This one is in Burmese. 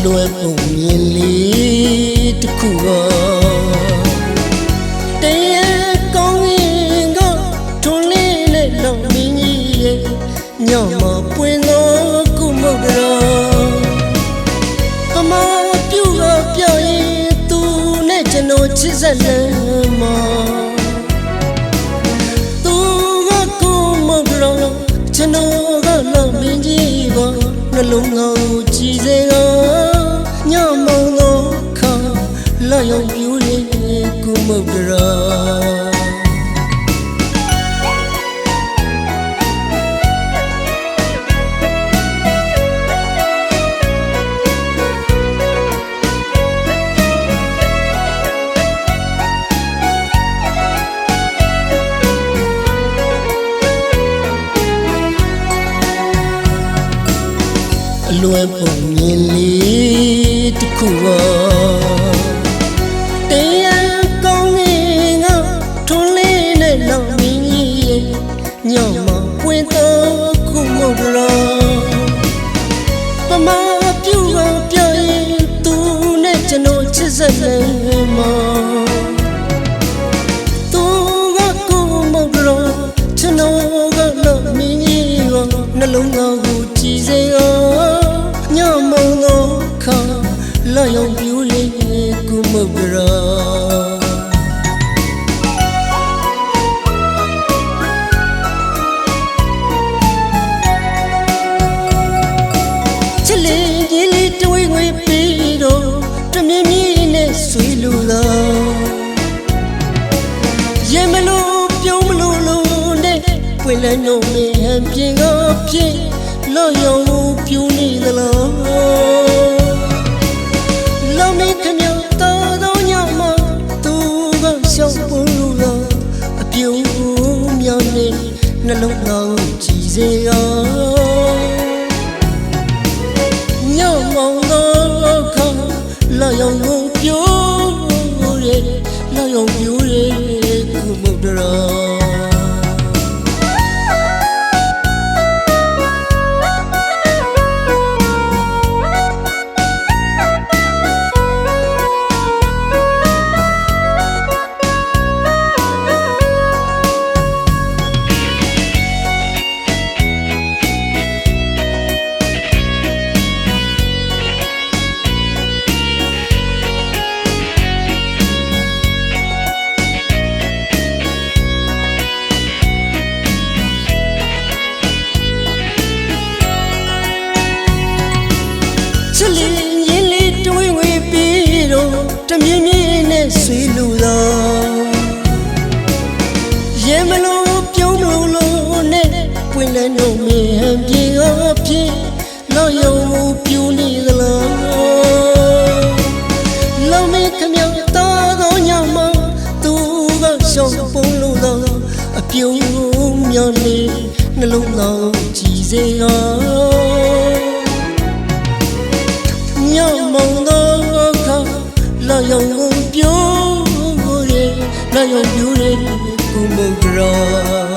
လွယ်ပုံမြင်လေးတစ်ခုတော့တရားကောင်းရင်ကထွန်းလေးနဲ့တော့မင်းကြီးရဲ့ညမပွင့်တော့ကုမုတ်တော်အမပြုကပြောရင်သူနဲ့ကျွန်တော်ချစ်ဆက်နေမှာသူကကုမုတ်တော်ကျွန်တော်ကလည်းမင်းကြီးပါနှလုံးငါ့ကိုကြည်စေကညမောင်တော့ခါလာရောက်ပြူလေးကုမုတ်တော်လွယ်ပုံမြင်လေးတစ်ခုတော့တရားကောင်းရင်ကထွန်းလေးနဲ့တော့မင်းကြီးရဲ့ညမပွင့်တော့ကုမုတ်တော်ပမာပြုကပြောရင်သူနဲ့ကျွန်တော်ချစ်ဆက်နေမှာသူကကုမုတ်တော်ကျွန်တော်ကလည်းမင်းကြီးကနှလုံးသားကိုကြည်စေညမောင်တော့ခါလာရောက်ပြူလေးကုမုတ်တော်ချစ်လေးကြီးလေးတဝိငွေပြီးတော့တမြင်းမြင်းနဲ့ဆွေလူသာရင်မလို့ပြုံးမလို့လို့နဲ့ပွင့်လည်းနှုံးနဲ့ဟန်ပြင်းကဖြစ်လောယုံပြူနေသလားလောင်နေခမြောက်တော်ညမသူကရှောက်ပူလို့အပြူမြောင်နေနှလုံးသားကြည်စေညမောင်တော့ခါလောယုံပြူရဲလောယုံပြူရဲကုမုတ်တော်ချစ်လေးရင်လေးတဝိငွေပြီးတော့တမြင်းမြင်းနဲ့ဆွေလူသာရင်မလို့ပြုံးမလို့နဲ့ပွင့်လည်းနှုတ်မင်းဟန်ပြေအဖြစ်လောက်ယုံပြူနေသလားလောင်မခမြောက်တော်ညမသူကရှောက်ပုံလို့တော့အပြုံးမြောင်နေနှလုံးသားကြည်စေညမောင်တော့ခါလာရောက်ပြိုးရဲလာရောက်ပြိုးရဲကုမုတ်တော်